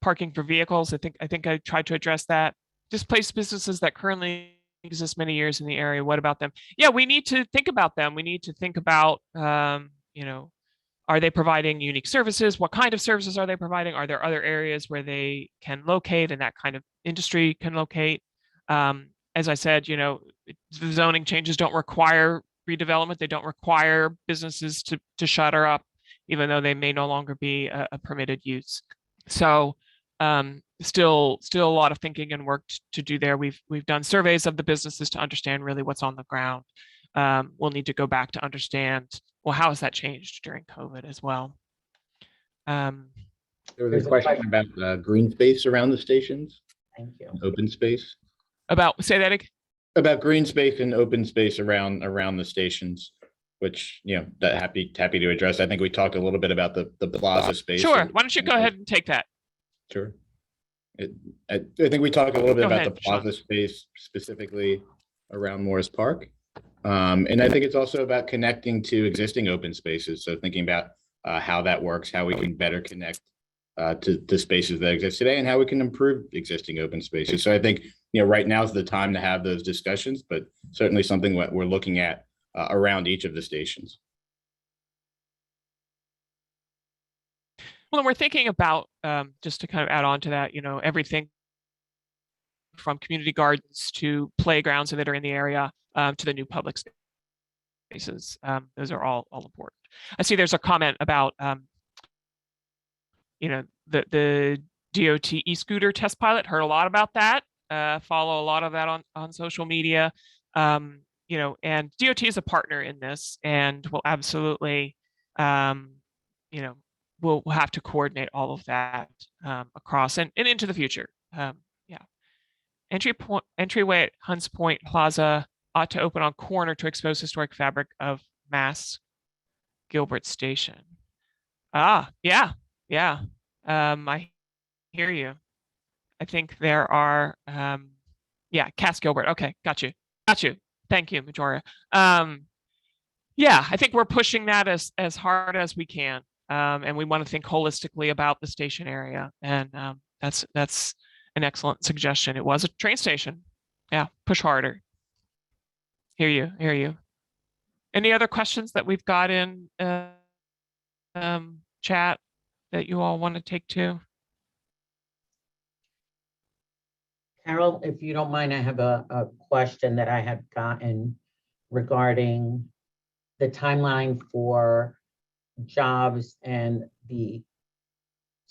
parking for vehicles. I think I tried to address that. Displaced businesses that currently exist many years in the area. What about them? Yeah, we need to think about them. We need to think about, are they providing unique services? What kind of services are they providing? Are there other areas where they can locate and that kind of industry can locate? As I said, the zoning changes don't require redevelopment. They don't require businesses to shutter up, even though they may no longer be a permitted use. So still a lot of thinking and work to do there. We've done surveys of the businesses to understand really what's on the ground. We'll need to go back to understand, well, how has that changed during COVID as well? There was a question about green space around the stations. Thank you. Open space. Say that again? About green space and open space around the stations, which, that happy to address. I think we talked a little bit about the plaza space. Sure. Why don't you go ahead and take that? Sure. I think we talked a little bit Go about ahead, the Sean. plaza space specifically around Morris Park. And I think it's also about connecting to existing open spaces. So thinking about how that works, how we can better connect to spaces that exist today, and how we can improve existing open spaces. So I think, right now is the time to have those discussions, but certainly something that we're looking at around each of the stations. Well, and we're thinking about, just to kind of add on to that, everything from community gardens to playgrounds that are in the area, to the new public spaces. Those are all important. I see there's a comment about, the DOT e-scooter test pilot. Heard a lot about that. Follow a lot of that on social media. And DOT is a partner in this, and will absolutely, we'll have to coordinate all of that across and into the future. Yeah. Entryway at Hunts Point Plaza ought to open on corner to expose historic fabric of Mass Gilbert Station. Yeah. I hear you. I think there are, Cass Gilbert. Okay, got you. Thank you, Majoria. Yeah, I think we're pushing that as hard as we can. And we want to think holistically about the station area. And that's an excellent suggestion. It was a train station. Yeah, push harder. Hear you. Any other questions that we've got in chat that you all want to take to? Carol, if you don't mind, I have a question that I had gotten regarding the timeline for jobs and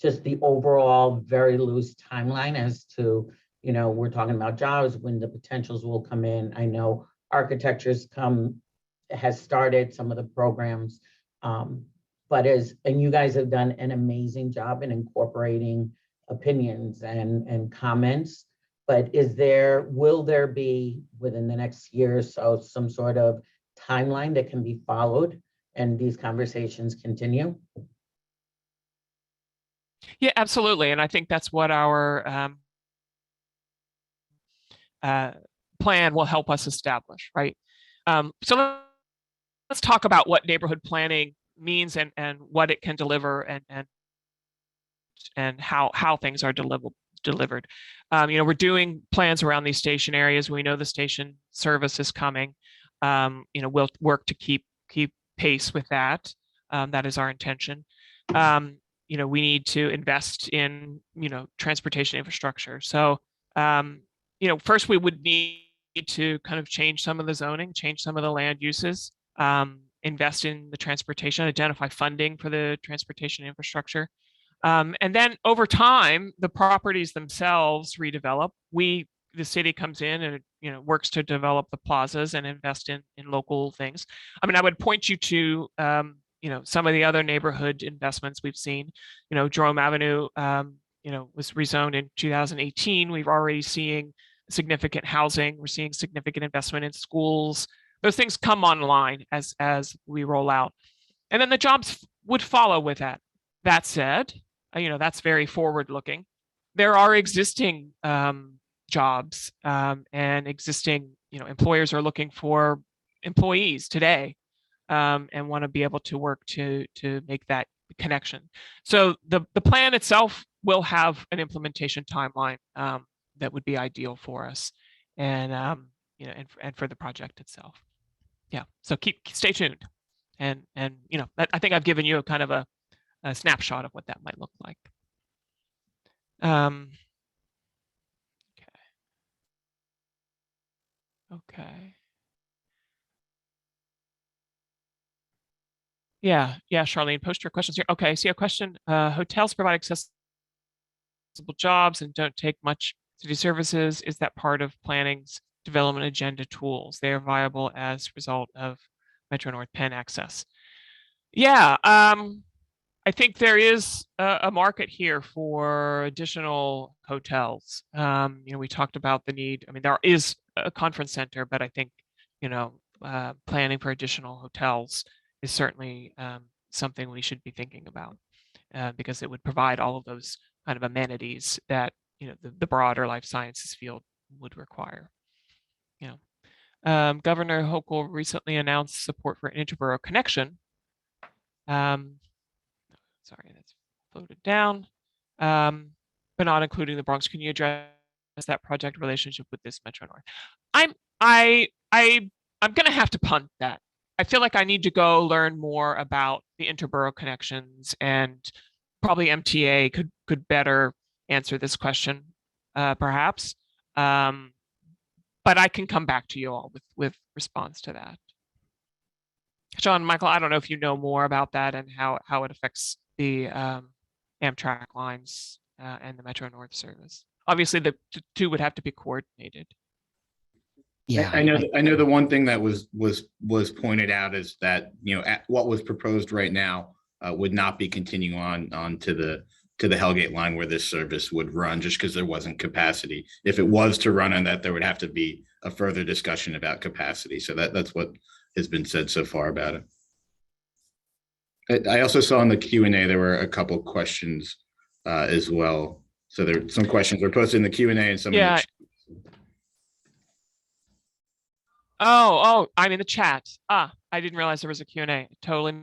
just the overall very loose timeline as to, we're talking about jobs, when the potentials will come in. I know architecture's has started some of the programs, but and you guys have done an amazing job in incorporating opinions and comments. But will there be within the next year or so some sort of timeline that can be followed and these conversations continue? Yeah, absolutely. And I think that's what our plan will help us establish, right? So let's talk about what neighborhood planning means and what it can deliver and how things are delivered. We're doing plans around these station areas. We know the station service is coming. We'll work to keep pace with that. That is our intention. We need to invest in, transportation infrastructure. So, first we would need to kind of change some of the zoning, change some of the land uses, invest in the transportation, identify funding for the transportation infrastructure. And then over time, the properties themselves redevelop. The city comes in and works to develop the plazas and invest in local things. I mean, I would point you to some of the other neighborhood investments we've seen. Jerome Avenue was rezoned in 2018. We've already seeing significant housing. We're seeing significant investment in schools. Those things come online as we roll out, and then the jobs would follow with that. That said, that's very forward looking. There are existing jobs and existing, employers are looking for employees today and want to be able to work to make that connection. So the plan itself will have an implementation timeline that would be ideal for us, and and for the project itself. Yeah. So stay tuned, and I think I've given you a kind of a snapshot of what that might look like. Okay. Yeah, Charlene, post your questions here. Okay, see a question. Hotels provide accessible jobs and don't take much city services. Is that part of planning's development agenda tools? They are viable as a result of Metro North Penn access. Yeah, I think there is a market here for additional hotels. We talked about the need. I mean, there is a conference center, but I think, planning for additional hotels is certainly something we should be thinking about because it would provide all of those kind of amenities that the broader life sciences field would require. Governor Hochul recently announced support for an interborough connection. Sorry, that's floated down, but not including the Bronx. Can you address that project relationship with this Metro North? I'm going to have to punt that. I feel like I need to go learn more about the interborough connections, and probably MTA could better answer this question, perhaps. But I can come back to you all with response to that. Sean, Michael, I don't know if you know more about that and how it affects the Amtrak lines and the Metro North service. Obviously, the two would have to be coordinated. Yeah, I know the one thing that was pointed out is that what was proposed right now would not be continuing on to the Hellgate line where this service would run, just because there wasn't capacity. If it was to run on that, there would have to be a further discussion about capacity. So that's what has been said so far about it. I also saw in the Q&A there were a couple questions as well. So there some questions were posted in the Q&A and some in the chat. Oh, I'm in the chat. I didn't realize there was a Q&A. Totally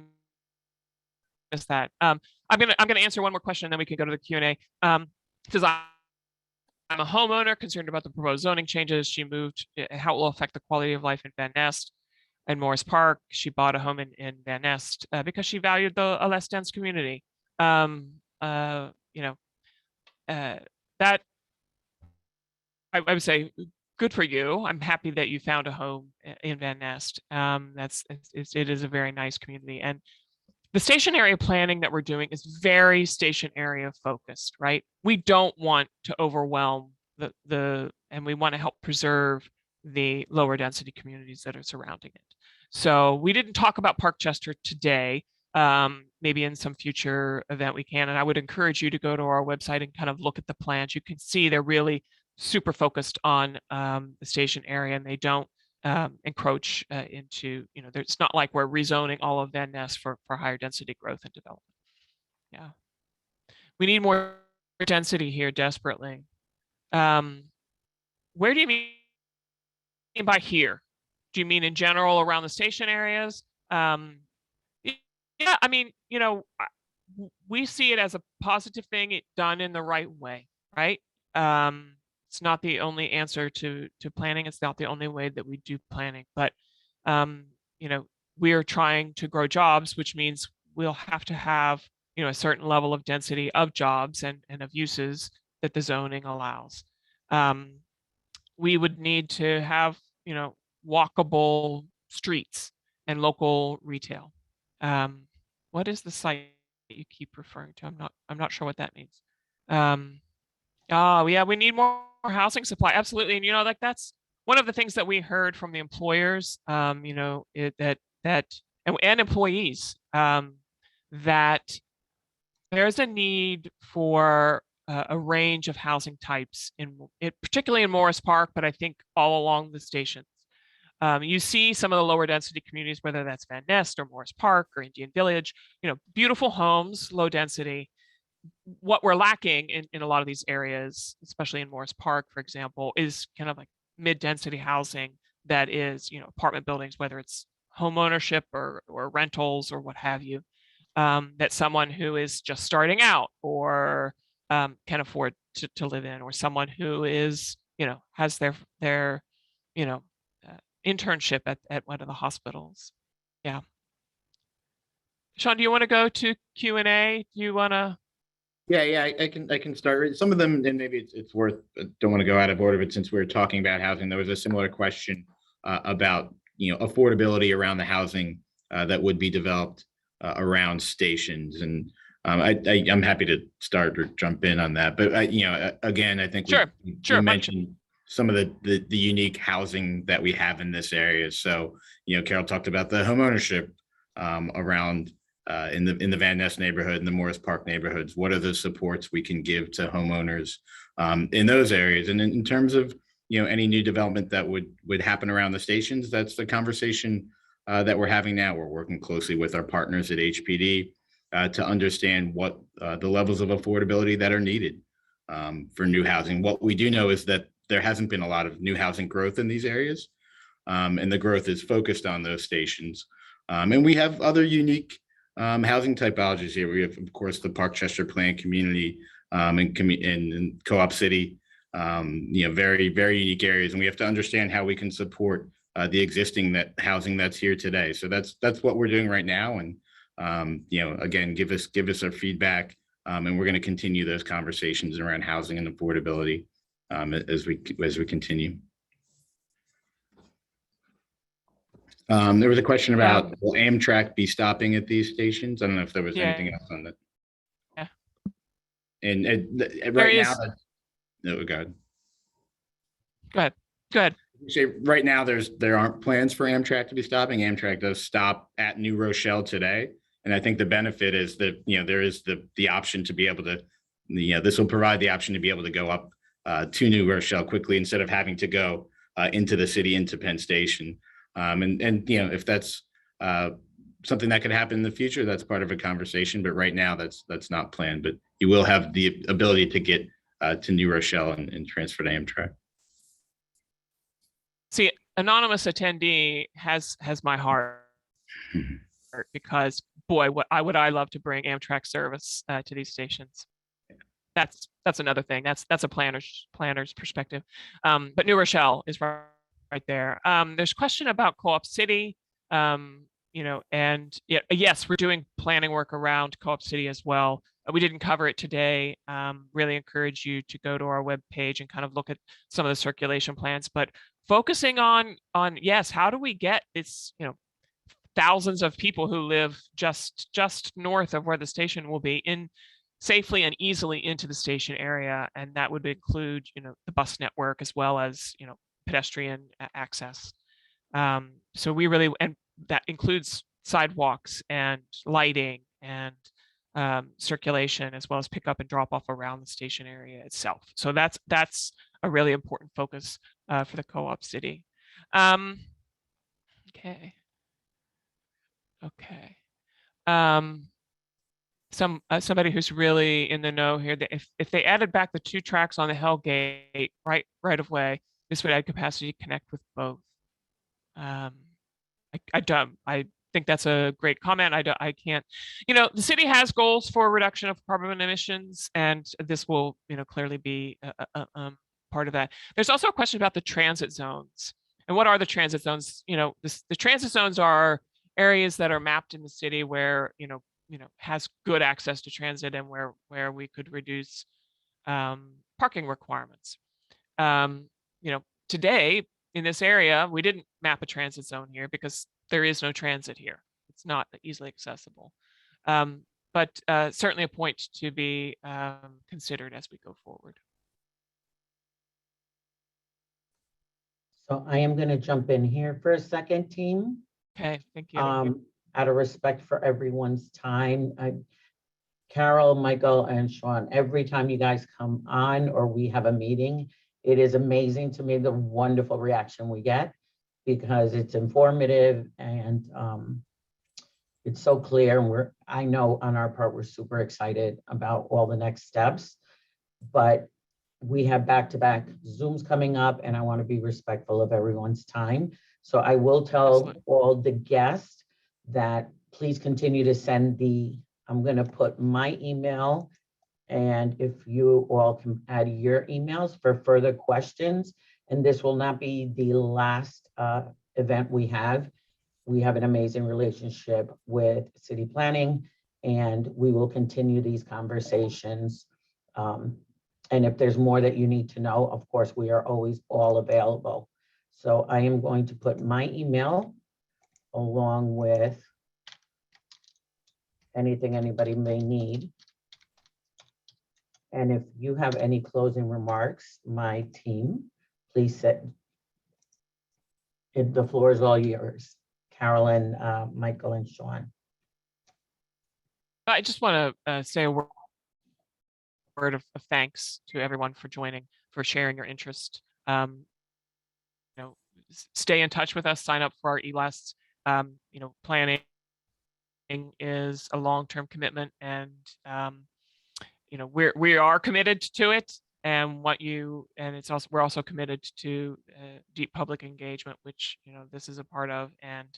missed that. I'm gonna answer one more question, and then we can go to the Q&A. Says I'm a homeowner concerned about the proposed zoning changes. She moved, how it will affect the quality of life in Van Nest and Morris Park. She bought a home in Van Nest because she valued a less dense community. That I would say, good for you. I'm happy that you found a home in Van Nest. It is a very nice community, and the station area planning that we're doing is very station area focused, right? We don't want to overwhelm and we want to help preserve the lower density communities that are surrounding it. So we didn't talk about Parkchester today. Maybe in some future event we can, and I would encourage you to go to our website and kind of look at the plans. You can see they're really super focused on the station area, and they don't encroach into, it's not like we're rezoning all of Van Ness for higher density growth and development. Yeah. We need more density here desperately. Where do you mean by here? Do you mean in general around the station areas? Yeah, I mean, we see it as a positive thing, it done in the right way, right? It's not the only answer to planning. It's not the only way that we do planning, but we are trying to grow jobs, which means we'll have to have a certain level of density of jobs and of uses that the zoning allows. We would need to have walkable streets and local retail. What is the site that you keep referring to? I'm not sure what that means. Oh yeah, we need more housing supply. Absolutely. And that's one of the things that we heard from the employers, and employees, that there's a need for a range of housing types particularly in Morris Park, but I think all along the stations. You see some of the lower density communities, whether that's Van Nest or Morris Park or Indian Village, beautiful homes, low density. What we're lacking in a lot of these areas, especially in Morris Park, for example, is kind of like mid-density housing that is, apartment buildings, whether it's home ownership or rentals or what have you, that someone who is just starting out or can afford to live in, or someone who is, has their internship at one of the hospitals. Yeah. Sean, do you want to go to Q&A? Do you want to? Yeah, I can start. Some of them, and maybe it's worth. Don't want to go out of order, but since we were talking about housing, there was a similar question about affordability around the housing that would be developed around stations, and I'm happy to start or jump in on that. But again, I think we mentioned some of the unique housing that we have in this area. So Carol talked about the home ownership around. In the Van Ness neighborhood and the Morris Park neighborhoods, what are the supports we can give to homeowners in those areas? And in terms of any new development that would happen around the stations, that's the conversation that we're having now. We're working closely with our partners at HPD to understand what the levels of affordability that are needed for new housing. What we do know is that there hasn't been a lot of new housing growth in these areas, and the growth is focused on those stations. And we have other unique housing typologies here. We have, of course, the Parkchester planned community in Co-op City, very, very unique areas. And we have to understand how we can support the existing housing that's here today. So that's what we're doing right now. And, again, give us our feedback. And we're going to continue those conversations around housing and affordability as we continue. There was a question about, will Amtrak be stopping at these stations? I don't know if there was anything else on that. Yeah. And right now, no, go ahead. Go ahead. Say right now, there aren't plans for Amtrak to be stopping. Amtrak does stop at New Rochelle today, and I think the benefit is that there is the option to be able to, this will provide the option to be able to go up to New Rochelle quickly instead of having to go into the city, into Penn Station. And if that's something that could happen in the future, that's part of a conversation. But right now, that's not planned. But you will have the ability to get to New Rochelle and transfer to Amtrak. See, anonymous attendee has my heart because boy, would I love to bring Amtrak service to these stations. That's another thing. That's a planner's perspective. But New Rochelle is right there. There's a question about Co-op City, and yes, we're doing planning work around Co-op City as well. We didn't cover it today. Really encourage you to go to our webpage and kind of look at some of the circulation plans, but focusing on yes, how do we get this, thousands of people who live just north of where the station will be in safely and easily into the station area, and that would include the bus network as well as pedestrian access. So we really, and that includes sidewalks and lighting and circulation, as well as pick up and drop off around the station area itself. So that's a really important focus for the Co-op City. Okay. Somebody who's really in the know here, that if they added back the 2 tracks on the Hellgate right of way, this would add capacity to connect with both. I think that's a great comment. I can't, the city has goals for reduction of carbon emissions, and this will, clearly be a part of that. There's also a question about the transit zones. And what are the transit zones? The transit zones are areas that are mapped in the city where, has good access to transit and where we could reduce parking requirements. Today in this area, we didn't map a transit zone here because there is no transit here. It's not easily accessible, but certainly a point to be considered as we go forward. So I am going to jump in here for a second, team. Okay, thank you. Out of respect for everyone's time, Carol, Michael, and Sean, every time you guys come on or we have a meeting, it is amazing to me the wonderful reaction we get, because it's informative and it's so clear. And I know on our part, we're super excited about all the next steps, but we have back-to-back Zooms coming up, and I want to be respectful of everyone's time. So I will tell all the guests that please continue to send I'm going to put my email, and if you all can add your emails for further questions. And this will not be the last event we have. We have an amazing relationship with city planning, and we will continue these conversations. And if there's more that you need to know, of course, we are always all available. So I am going to put my email along with anything anybody may need. And if you have any closing remarks, my team, please sit. The floor is all yours. Carolyn, Michael, and Sean. I just want to say a word of thanks to everyone for joining, for sharing your interest. Stay in touch with us, sign up for our e-lasts. Planning is a long-term commitment, and you know, we are committed to it, and we're also committed to deep public engagement, which, you know, this is a part of, and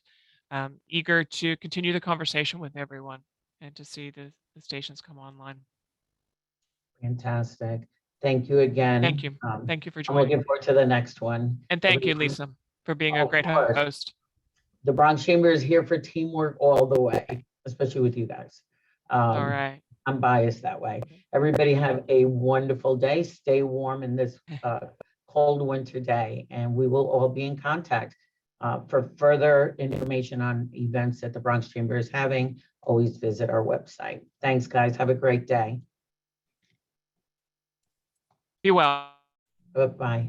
eager to continue the conversation with everyone and to see the stations come online. Fantastic. Thank you again. Thank you. Thank you for I'm joining. looking forward to the next one. And thank you, Everyone- Lisa, for being Oh, a great of course. host. The Bronx Chamber is here for teamwork all the way, especially with you guys. All right. I'm biased that way. Everybody have a wonderful day. Stay warm in this cold winter day, and we will all be in contact. For further information on events that the Bronx Chamber is having, always visit our website. Thanks, guys. Have a great day. Be well. Bye-bye.